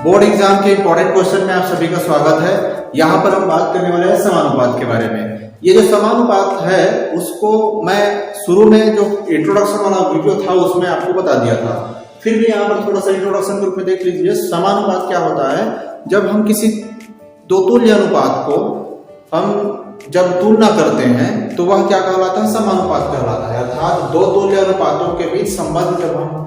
Board exam के important question में आप सभी का स्वागत है। यहाँ पर हम बात करने वाले हैं समानुपात के बारे में। ये जो समानुपात है उसको मैं शुरू में जो इंट्रोडक्शन वाला वीडियो था उसमें आपको बता दिया था, फिर भी यहाँ पर थोड़ा सा इंट्रोडक्शन के रूप में देख लीजिए। समानुपात क्या होता है? जब हम किसी दो तुल्य अनुपात को हम जब तुलना करते हैं तो वह क्या कहलाता है? समानुपात कहलाता है। अर्थात दो तुल्य अनुपातों के बीच संबंध जब हम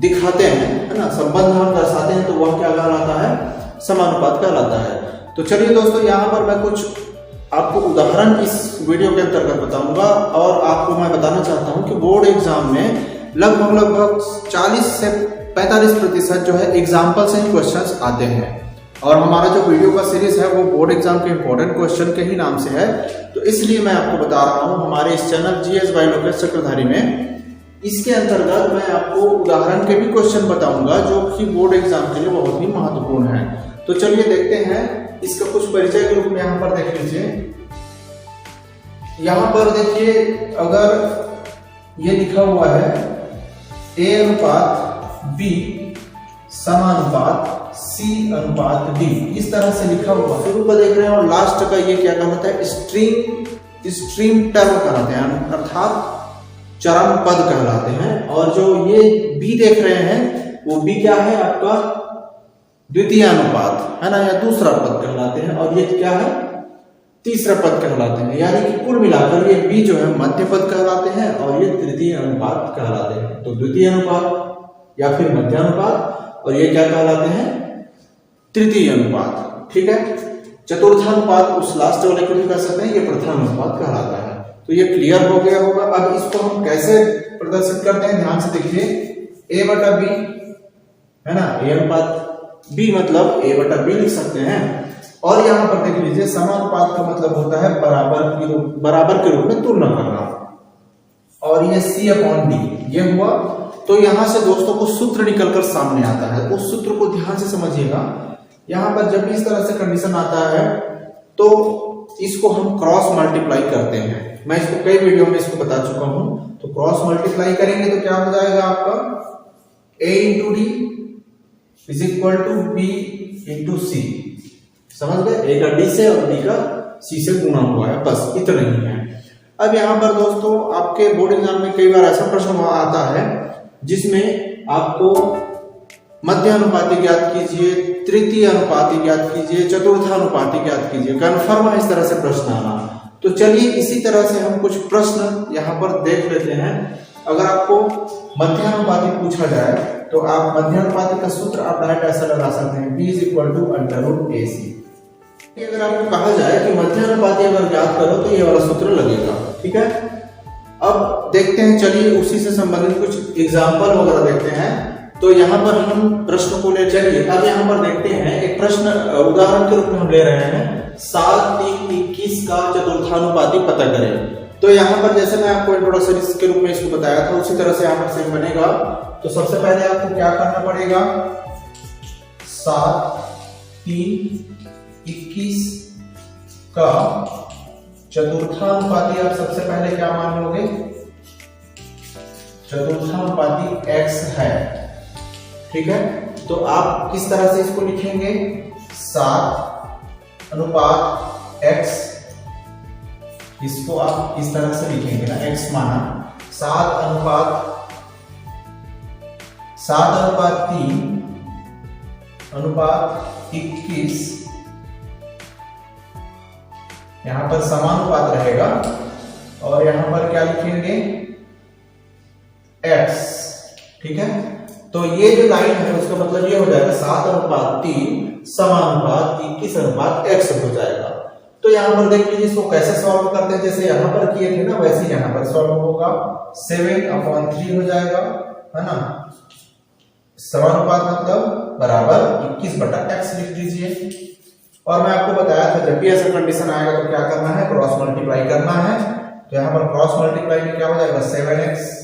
दिखाते हैं, है ना, संबंध हम दर्शाते हैं तो वह क्या कहलाता है? समानुपात कहलाता है। तो चलिए दोस्तों, यहाँ पर मैं कुछ आपको उदाहरण इस वीडियो के अंतर्गत बताऊंगा और आपको मैं बताना चाहता हूं कि बोर्ड एग्जाम में लगभग 40 से 45% जो है एग्जाम्पल से ही क्वेश्चंस आते हैं। और हमारा जो वीडियो का सीरीज है वो बोर्ड एग्जाम के इंपॉर्टेंट क्वेश्चन के ही नाम से है। तो इसलिए मैं आपको बता रहा हूं हमारे इस चैनल जीएस बाय लोकेश चक्रधारी में, इसके अंतर्गत मैं आपको उदाहरण के भी क्वेश्चन बताऊंगा जो कि बोर्ड एग्जाम के लिए बहुत ही महत्वपूर्ण है। तो चलिए देखते हैं, इसका कुछ परिचय के रूप में यहाँ पर देख लीजिए। यहाँ पर देखिए, अगर ये लिखा हुआ है A अनुपात B समानुपात C अनुपात D, इस तरह से लिखा हुआ शुरू का देख रहे हैं और लास्ट का ये क्या कहलाता है? स्ट्रीम टर्म कहलाते हैं, अर्थात चरम पद कहलाते हैं। और जो ये B देख रहे हैं वो B क्या है? आपका द्वितीय अनुपात, है ना, या दूसरा पद कहलाते हैं। और ये क्या है? तीसरा पद कहलाते हैं। यानी कि कुल मिलाकर ये B जो है मध्य पद कहलाते हैं और ये तृतीय अनुपात कहलाते हैं। तो द्वितीय अनुपात या फिर मध्य अनुपात, और ये क्या कहलाते हैं? तृतीय अनुपात। ठीक है। चतुर्थानुपात उस लास्ट वाले को भी कह सकते हैं, ये प्रथम अनुपात कहलाता है। तो ये क्लियर हो गया होगा। अब इसको हम कैसे प्रदर्शित करते हैं, ध्यान से देखिए। A बटा B, है ना, A अनुपात B मतलब A बटा B लिख सकते हैं। और यहाँ पर देख लीजिए, समानुपात का मतलब होता है बराबर के रूप में तुलना करना। और ये C अपॉन D ये हुआ। तो यहां से दोस्तों को सूत्र निकलकर सामने आता है, उस सूत्र को ध्यान से समझिएगा। यहां पर जब भी इस तरह से कंडीशन आता है तो इसको हम क्रॉस मल्टीप्लाई करते हैं। मैं इसको कई वीडियो में इसको बता चुका हूं। तो क्रॉस मल्टीप्लाई करेंगे तो क्या हो जाएगा आपका? A into D is equal to B into C. समझ गए? A का D से और D का C से गुणा हुआ है, बस इतना ही है। अब यहाँ पर दोस्तों आपके बोर्ड एग्जाम में कई बार ऐसा प्रश्न आता है जिसमें आपको मध्य अनुपाती ज्ञात कीजिए, तृतीय अनुपाती ज्ञात कीजिए, चतुर्थानुपाती ज्ञात कीजिए। कन्फर्म है इस तरह से प्रश्न आना। तो चलिए इसी तरह से हम कुछ प्रश्न यहाँ पर देख लेते हैं। अगर आपको मध्यानुपाती पूछा जाए तो आप मध्यानुपाती का सूत्र आप डायरेक्ट ऐसा लगा सकते हैं, B is equal to under root AC। अगर आपको कहा जाए कि मध्यानुपाती अगर ज्ञात करो तो ये वाला सूत्र लगेगा। ठीक है। अब देखते हैं, चलिए उसी से संबंधित कुछ एग्जाम्पल वगैरह देखते हैं। तो यहाँ पर हम प्रश्न को ले चलिए। अब यहाँ पर देखते हैं एक प्रश्न उदाहरण के रूप में हम ले रहे हैं, 7, 3, 21 का चतुर्थानुपाती पता करें। तो यहाँ पर जैसे मैं आपको इंट्रोडक्शन के रूप में इसको बताया था उसी तरह से यहाँ पर सेम बनेगा। तो सबसे पहले आपको क्या करना पड़ेगा? 7, 3, 21 का चतुर्थानुपाती आप सबसे पहले क्या मान लोगे? चतुर्थानुपाती x है। ठीक है। तो आप किस तरह से इसको लिखेंगे? 7 अनुपात x, इसको आप इस तरह से लिखेंगे ना, x माना 7 अनुपात 3 अनुपात 21, यहां पर समानुपात रहेगा। और यहां पर क्या लिखेंगे? x। ठीक है। तो ये जो लाइन है उसका मतलब ये हो जाएगा 7 अनुपात 3 समानुपात 21 अनुपात x हो जाएगा। तो यहाँ पर देख लीजिए इसको कैसे सॉल्व करते हैं। जैसे यहाँ पर किए थे ना वैसे यहाँ पर सॉल्व होगा। 7/3 हो जाएगा, है ना। समानुपात मतलब बराबर 21/x लिख दीजिए। और मैं आपको बताया था जब भी ऐसा कंडीशन आएगा तो क्या करना है? क्रॉस मल्टीप्लाई करना है। तो यहाँ पर क्रॉस मल्टीप्लाई में क्या हो जाएगा? 7x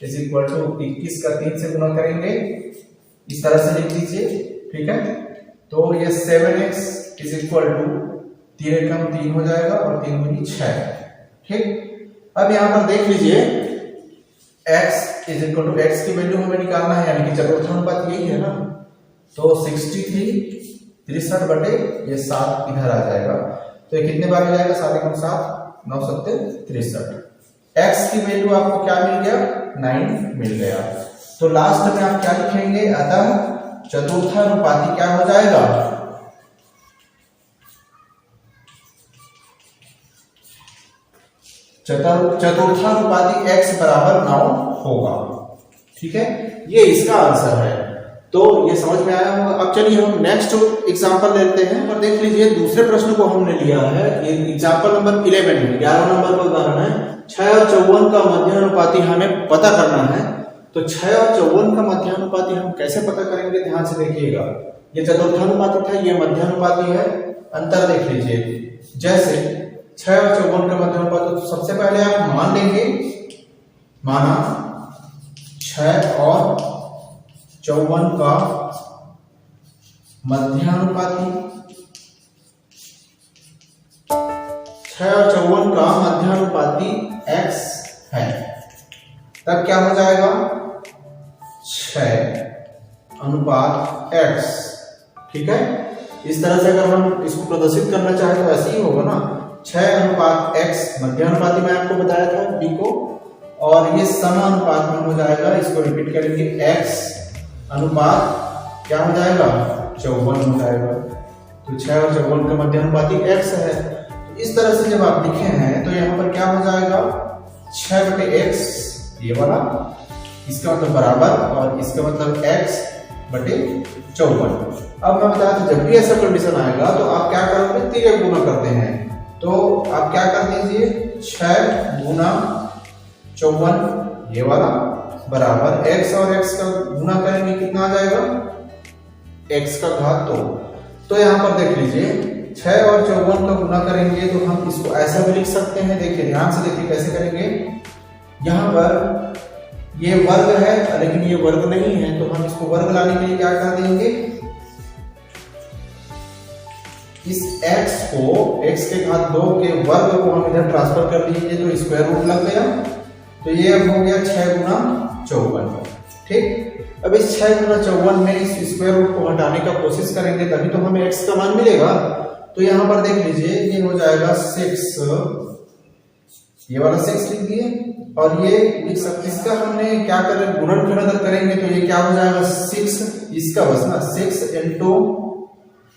इज इक्वल टू 21 का 3 से गुणा करेंगे, इस तरह से लिख लीजिए। ठीक है। तो ये 7x इज इक्वल टू 3 एकम 3 हो जाएगा और 3 दूनी 6। ठीक। अब यहाँ पर देख लीजिए x is equal to x की वैल्यू हमें निकालना है, यानी कि चतुर्थानुपात यही है ना। तो 63 63 बटे ये 7 इधर आ जाएगा। तो ये कितने बार हो जाएगा? 7 × 7 9 7 63। x की वैल्यू आपको क्या मिल गया? 9 मिल गया। तो लास्ट में आप क्या लिखेंगे? अतः चतुर्थानुपाती क्या हो जाएगा? चतुर्थानुपाती x बराबर 9 होगा। ठीक है, ये इसका आंसर है। तो ये समझ में आया होगा। अब चलिए हम नेक्स्ट एग्जांपल लेते हैं और देख लीजिए दूसरे प्रश्न को हमने लिया है। ये एग्जांपल नंबर 11 है, 11 नंबर का उदाहरण है। 6 और 54 का मध्यानुपाती हमें पता करना है। तो 6 और 54 का मध्यानुपाती हम कैसे पता करेंगे? ध्यान से देखिएगा। ये चतुर्थानुपाती था, ये मध्यानुपाती है। अंतर देख लीजिए, जैसे 6 और 54 का मध्यानुपाती, तो सबसे पहले आप मान लेंगे, माना 6 और 54 का मध्यानुपाती, 6 और 54 का मध्यानुपाती x है। तब क्या हो जाएगा? 6 अनुपात x। ठीक है, इस तरह से अगर हम इसको प्रदर्शित करना चाहें तो ऐसे ही होगा ना। 6 अनुपात x मध्यानुपाती में आपको बताया था b को, और ये समानुपात में हो जाएगा। इसको रिपीट करेंगे, x अनुपात क्या हो जाएगा? 54 हो जाएगा। तो 6 और 54 का मध्यानुपाती x है। तो इस तरह से जब आप लिखे हैं तो यहाँ पर क्या हो जाएगा? 6 बटे x, ये वाला, इसका मतलब बराबर, और इसका मतलब x बटे 54। अब मैं बताया था जब भी ऐसा कंडीशन आएगा तो आप क्या करोगे? तिर्यक गुना करते हैं। तो आप क्या कर दीजिए, 6 गुना 54 ये वाला बराबर x और x का गुना करेंगे, कितना आ जाएगा? x का घात 2। तो यहाँ पर देख लीजिए 6 और 54 का गुना करेंगे तो हम इसको ऐसा भी लिख सकते हैं। देखिए, ध्यान से देखिए कैसे करेंगे। यहाँ पर ये वर्ग है लेकिन ये वर्ग नहीं है, तो हम इसको वर्ग लाने के लिए क्या कर देंगे? इस x को, x के घात 2 के वर्ग को हम इधर ट्रांसफर कर दीजिए तो स्क्वायर रूट लग गया। तो ये अब हो गया 6 गुना 54। ठीक, अब इस 6 गुना 54 में इस स्क्वायर रूट को हटाने का कोशिश करेंगे, तभी तो हमें x का मान मिलेगा। तो यहाँ पर देख लीजिए, ये हो जाएगा 6, ये वाला 6 लिख दिए, और ये लिख सकते, इसका हमने क्या करें? गुणनखंड करेंगे तो ये क्या हो जाएगा? 6, इसका बस ना 6 ×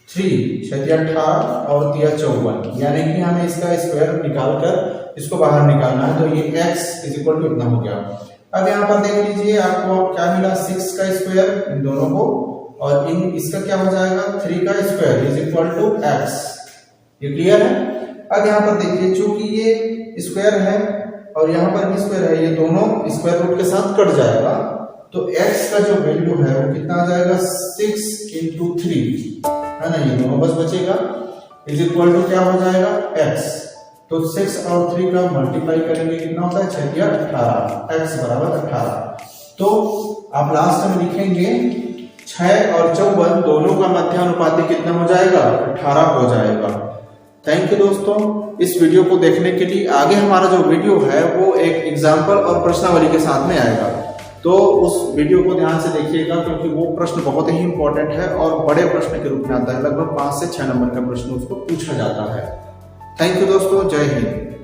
3 18 और 54, यानी कि हमें इसका स्क्वायर निकालकर इसको बाहर निकालना है। तो ये x = इतना हो गया। अब यहाँ पर देख लीजिए, आपको क्या मिला? 6 का स्क्वायर इन दोनों को, और इन इसका क्या हो जाएगा? 3 का स्क्वायर = x। ये क्लियर है? अब यहाँ पर देखिए, चूंकि ये स्क्वायर है और यहाँ पर भी स्क्वायर है, ये दोनों स्क्वायर रूट के साथ कट जाएगा। तो x का जो वैल्यू है वो कितना आ जाएगा? 6 × 3 है ना, ये दोनों बस बचेगा, = क्या हो जाएगा? x। तो 6 और 3 का मल्टीप्लाई करेंगे, कितना होता है? 6 × 18, x बराबर 18। तो आप लास्ट में लिखेंगे 6 और 54 दोनों का मध्यानुपाती कितना हो जाएगा? 18 हो जाएगा। थैंक यू दोस्तों, इस वीडियो को देखने के लिए। आगे हमारा जो वीडियो है वो एक एग्जाम्पल और प्रश्नावली के साथ में आएगा, तो उस वीडियो को ध्यान से देखिएगा, क्योंकि वो प्रश्न बहुत ही इंपॉर्टेंट है और बड़े प्रश्न के रूप में आता है। लगभग 5 से 6 नंबर का प्रश्न उसको पूछा जाता है। थैंक यू दोस्तों, जय हिंद।